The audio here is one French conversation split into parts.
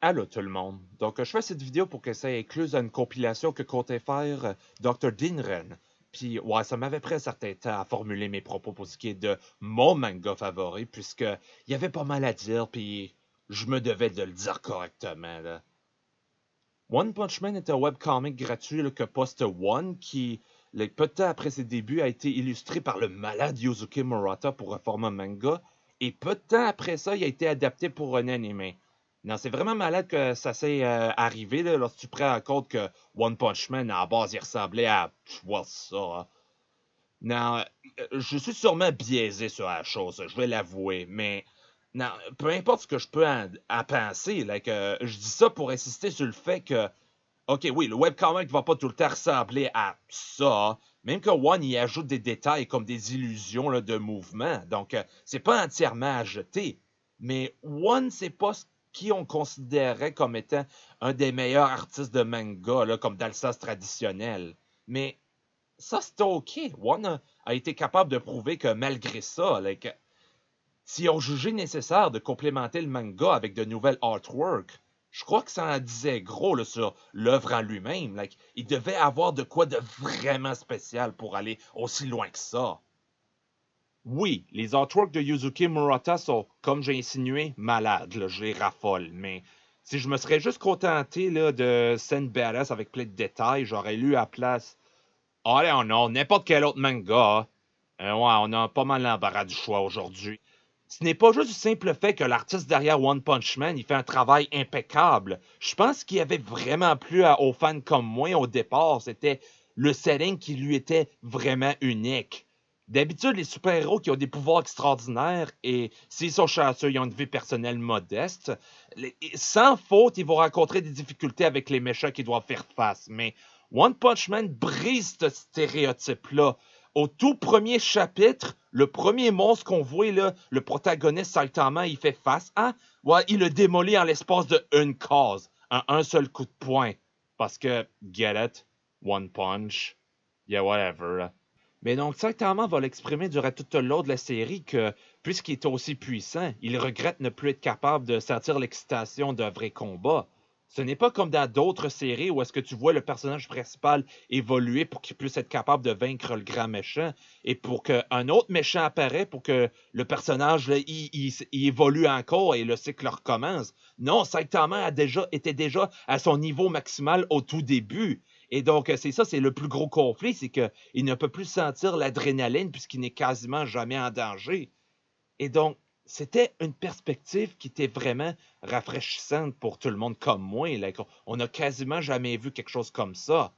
Allô tout le monde. Donc, je fais cette vidéo pour que ça incluse une compilation que comptait faire Dr. Dinren. Puis, ouais, ça m'avait pris un certain temps à formuler mes propos pour ce qui est de mon manga favori, puisque il y avait pas mal à dire, puis je me devais de le dire correctement, là. One Punch Man est un webcomic gratuit là, que poste One, qui, peu de temps après ses débuts, a été illustré par le malade Yosuke Murata pour un format manga, et peu de temps après ça, il a été adapté pour un anime. Non, c'est vraiment malade que ça s'est arrivé là, lorsque tu prends en compte que One Punch Man, à la base, il ressemblait à... Tu vois ça, hein. Non, je suis sûrement biaisé sur la chose, je vais l'avouer, mais non, peu importe ce que je peux en penser, là, que je dis ça pour insister sur le fait que OK, oui, le webcomic va pas tout le temps ressembler à ça. Même que One y ajoute des détails comme des illusions là, de mouvement. Donc, c'est pas entièrement à jeter. Mais One, c'est pas ce qu'on considérait comme étant un des meilleurs artistes de manga, là, comme dans le sens traditionnel. Mais ça, c'est OK. One a été capable de prouver que malgré ça, là, si on jugeait nécessaire de complémenter le manga avec de nouvelles artworks, je crois que ça en disait gros là, sur l'œuvre en lui-même. Like, il devait avoir de quoi de vraiment spécial pour aller aussi loin que ça. Oui, les artworks de Yuzuki Murata sont, comme j'ai insinué, malades. Là, je les raffole. Mais si je me serais juste contenté là, de scènes badass avec plein de détails, j'aurais lu à place. Allez, non, n'importe quel autre manga. Ouais, on a pas mal l'embarras du choix aujourd'hui. Ce n'est pas juste du simple fait que l'artiste derrière One Punch Man, il fait un travail impeccable. Je pense qu'il avait vraiment plu aux fans comme moi au départ. C'était le setting qui lui était vraiment unique. D'habitude, les super-héros qui ont des pouvoirs extraordinaires et s'ils sont chanceux, ils ont une vie personnelle modeste, sans faute, ils vont rencontrer des difficultés avec les méchants qui doivent faire face. Mais One Punch Man brise ce stéréotype-là. Au tout premier chapitre, le premier monstre qu'on voit, là, le protagoniste Saitama, il fait face à, ouais, il le démolit en l'espace de une case, en un seul coup de poing. Parce que, get it, One Punch, yeah, whatever. Mais donc, Saitama va l'exprimer durant tout le long de la série que, puisqu'il est aussi puissant, il regrette ne plus être capable de sentir l'excitation d'un vrai combat. Ce n'est pas comme dans d'autres séries où est-ce que tu vois le personnage principal évoluer pour qu'il puisse être capable de vaincre le grand méchant et pour qu'un autre méchant apparaît pour que le personnage là, il évolue encore et le cycle recommence. Non, Saitama était déjà à son niveau maximal au tout début. Et donc, c'est ça, c'est le plus gros conflit, c'est qu'il ne peut plus sentir l'adrénaline puisqu'il n'est quasiment jamais en danger. Et donc, c'était une perspective qui était vraiment rafraîchissante pour tout le monde comme moi. Là. On n'a quasiment jamais vu quelque chose comme ça.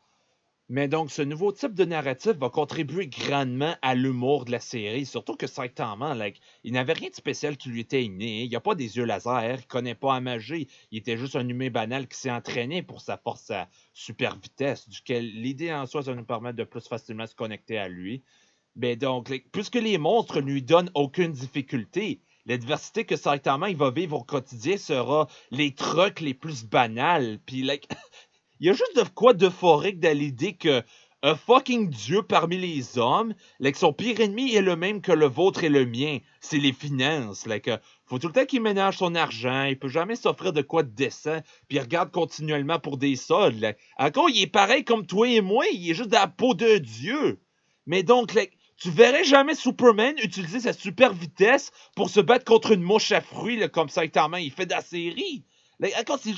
Mais donc, ce nouveau type de narratif va contribuer grandement à l'humour de la série, surtout que Saitama, il n'avait rien de spécial qui lui était inné. Il n'a pas des yeux laser, il connaît pas la magie. Il était juste un humain banal qui s'est entraîné pour sa force à super vitesse, duquel l'idée en soi, ça nous permet de plus facilement se connecter à lui. Mais donc, puisque les monstres lui donnent aucune difficulté, l'adversité que Saitama il va vivre au quotidien sera les trucs les plus banals. Puis, il y a juste de quoi d'euphorique dans l'idée que un fucking dieu parmi les hommes, son pire ennemi est le même que le vôtre et le mien. C'est les finances. Faut tout le temps qu'il ménage son argent, il peut jamais s'offrir de quoi de décent, puis il regarde continuellement pour des soldes. Encore, il est pareil comme toi et moi, il est juste dans la peau de dieu. Mais donc, tu verrais jamais Superman utiliser sa super vitesse pour se battre contre une mouche à fruits comme Saitama il fait dans la série. Encore, c'est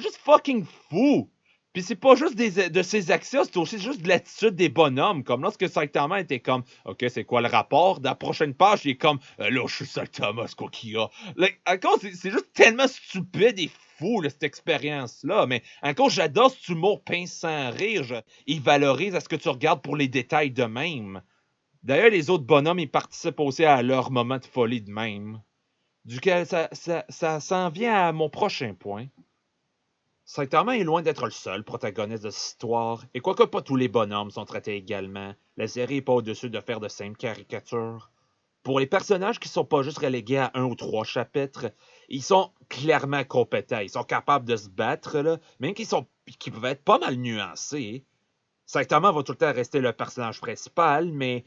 juste fucking fou. Puis c'est pas juste de ses actions, c'est aussi juste de l'attitude des bonhommes. Comme lorsque Saitama était comme, OK, c'est quoi le rapport? Dans la prochaine page, il est comme, là, je suis Saitama, c'est quoi qu'il y a? Encore, c'est juste tellement stupide et fou, là, cette expérience-là. Mais encore, j'adore cet humour pince sans rire. Il valorise à ce que tu regardes pour les détails de même. D'ailleurs, les autres bonhommes, ils participent aussi à leur moment de folie de même. Duquel ça s'en vient à mon prochain point. Saitama est loin d'être le seul protagoniste de cette histoire, et quoique pas tous les bonhommes sont traités également, la série n'est pas au-dessus de faire de simples caricatures. Pour les personnages qui sont pas juste relégués à un ou trois chapitres, ils sont clairement compétents, ils sont capables de se battre, là, même qu'ils peuvent être pas mal nuancés. Saitama va tout le temps rester le personnage principal, mais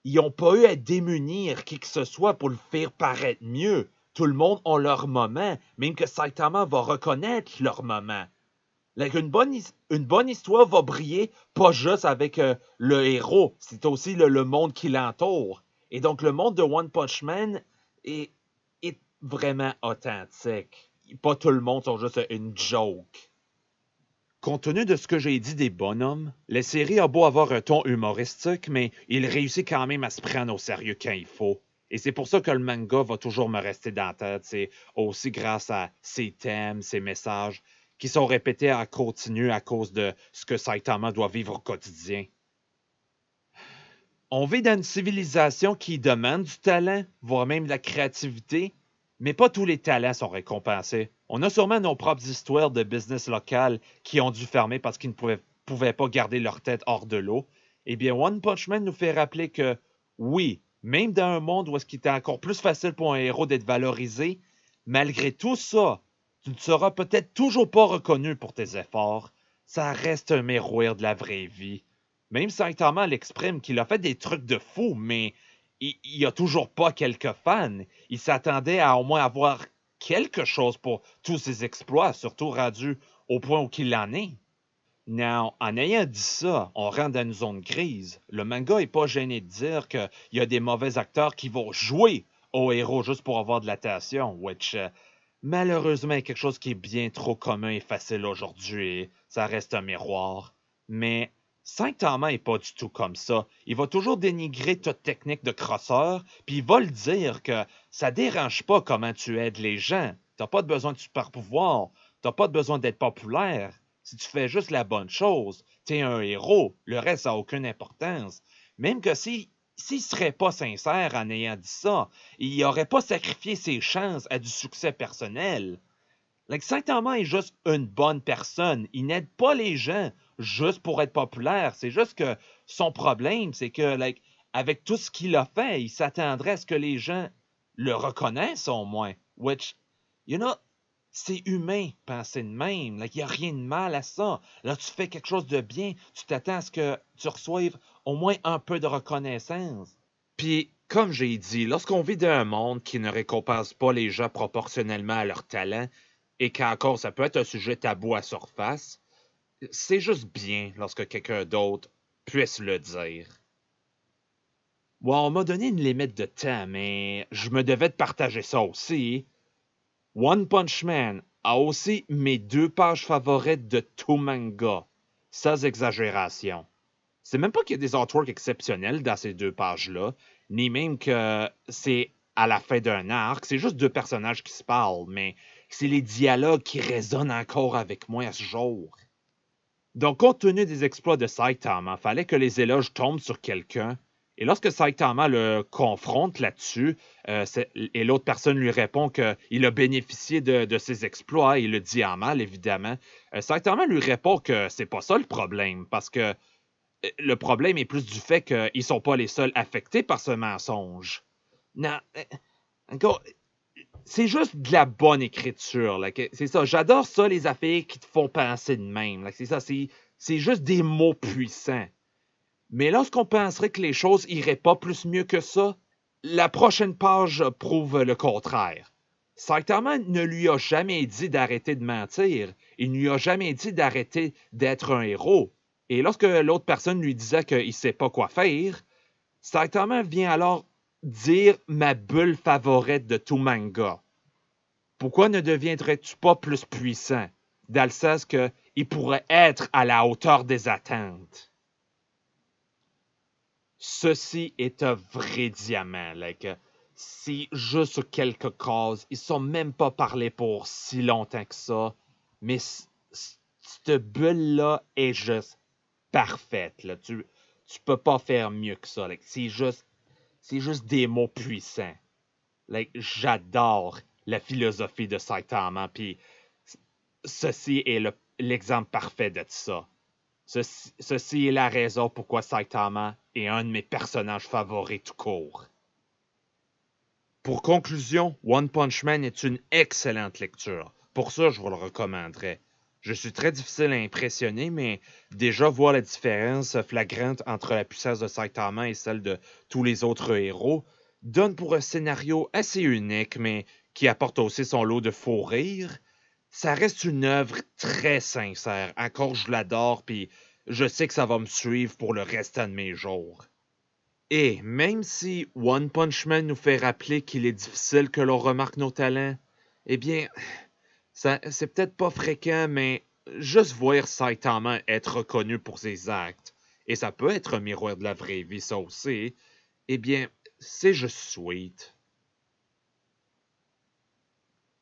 ils n'ont pas eu à démunir qui que ce soit pour le faire paraître mieux. tout le monde a leur moment, même que Saitama va reconnaître leur moment. Like, une bonne histoire va briller pas juste avec le héros, c'est aussi le monde qui l'entoure. Et donc, le monde de One Punch Man est vraiment authentique. Pas tout le monde sont juste une joke. Compte tenu de ce que j'ai dit des bonhommes, la série a beau avoir un ton humoristique, mais il réussit quand même à se prendre au sérieux quand il faut. Et c'est pour ça que le manga va toujours me rester dans la tête. C'est aussi grâce à ses thèmes, ses messages, qui sont répétés à continu à cause de ce que Saitama doit vivre au quotidien. On vit dans une civilisation qui demande du talent, voire même de la créativité, mais pas tous les talents sont récompensés. On a sûrement nos propres histoires de business local qui ont dû fermer parce qu'ils ne pouvaient pas garder leur tête hors de l'eau. Eh bien, One Punch Man nous fait rappeler que, oui, même dans un monde où est-ce qu'il était encore plus facile pour un héros d'être valorisé, malgré tout ça, tu ne seras peut-être toujours pas reconnu pour tes efforts. Ça reste un miroir de la vraie vie. Même Saitama l'exprime qu'il a fait des trucs de fou, mais il n'y a toujours pas quelques fans. Il s'attendait à au moins avoir quelque chose pour tous ses exploits, surtout rendu au point où il en est. Now, en ayant dit ça, on rentre dans une zone grise. Le manga est pas gêné de dire qu'il y a des mauvais acteurs qui vont jouer au héros juste pour avoir de l'attention, which malheureusement est quelque chose qui est bien trop commun et facile aujourd'hui, et ça reste un miroir. Mais Saitama est pas du tout comme ça. Il va toujours dénigrer toute technique de crosseur, puis il va le dire que ça dérange pas comment tu aides les gens. T'as pas besoin de super pouvoir, t'as pas besoin d'être populaire. Si tu fais juste la bonne chose, t'es un héros, le reste n'a aucune importance. Même que s'il serait pas sincère en ayant dit ça, il n'aurait pas sacrifié ses chances à du succès personnel. Like, Saitama est juste une bonne personne. Il n'aide pas les gens juste pour être populaire. C'est juste que son problème, c'est que, like, avec tout ce qu'il a fait, il s'attendrait à ce que les gens le reconnaissent au moins. Which, you know, c'est humain, penser de même. Il n'y a rien de mal à ça. Là, tu fais quelque chose de bien, tu t'attends à ce que tu reçoives au moins un peu de reconnaissance. Puis, comme j'ai dit, lorsqu'on vit dans un monde qui ne récompense pas les gens proportionnellement à leur talent, et qu'encore ça peut être un sujet tabou à surface, c'est juste bien lorsque quelqu'un d'autre puisse le dire. Ouais, on m'a donné une limite de temps, mais je me devais de partager ça aussi. One Punch Man a aussi mes 2 pages favorites de tout manga, sans exagération. C'est même pas qu'il y a des artworks exceptionnels dans ces 2 pages-là, ni même que c'est à la fin d'un arc, c'est juste 2 personnages qui se parlent, mais c'est les dialogues qui résonnent encore avec moi à ce jour. Donc, compte tenu des exploits de Saitama, fallait que les éloges tombent sur quelqu'un. Et lorsque Saitama le confronte là-dessus, et l'autre personne lui répond qu'il a bénéficié de ses exploits, il le dit en mal, évidemment, Saitama lui répond que c'est pas ça le problème, parce que le problème est plus du fait qu'ils sont pas les seuls affectés par ce mensonge. Non, encore, c'est juste de la bonne écriture. Là, c'est ça, j'adore ça, les affaires qui te font penser de même. Là, c'est ça, c'est juste des mots puissants. Mais lorsqu'on penserait que les choses iraient pas plus mieux que ça, la prochaine page prouve le contraire. Saitama ne lui a jamais dit d'arrêter de mentir. Il ne lui a jamais dit d'arrêter d'être un héros. Et lorsque l'autre personne lui disait qu'il ne sait pas quoi faire, Saitama vient alors dire ma bulle favorite de tout manga. Pourquoi ne deviendrais-tu pas plus puissant? Dans le sens qu'il pourrait être à la hauteur des attentes. Ceci est un vrai diamant. Like, c'est juste sur quelques cases. Ils sont même pas parlés pour si longtemps que ça. Mais cette bulle-là est juste parfaite. Là. Tu peux pas faire mieux que ça. Like, c'est juste des mots puissants. Like, j'adore la philosophie de Saitama. Puis ceci est l'exemple parfait de ça. Ceci est la raison pourquoi Saitama est un de mes personnages favoris tout court. Pour conclusion, One Punch Man est une excellente lecture. Pour ça, je vous le recommanderais. Je suis très difficile à impressionner, mais déjà voir la différence flagrante entre la puissance de Saitama et celle de tous les autres héros donne pour un scénario assez unique, mais qui apporte aussi son lot de faux rires, ça reste une œuvre très sincère. Encore, je l'adore, puis je sais que ça va me suivre pour le restant de mes jours. Et même si One Punch Man nous fait rappeler qu'il est difficile que l'on remarque nos talents, eh bien, ça, c'est peut-être pas fréquent, mais juste voir Saitama être reconnu pour ses actes, et ça peut être un miroir de la vraie vie, ça aussi, eh bien, c'est juste sweet.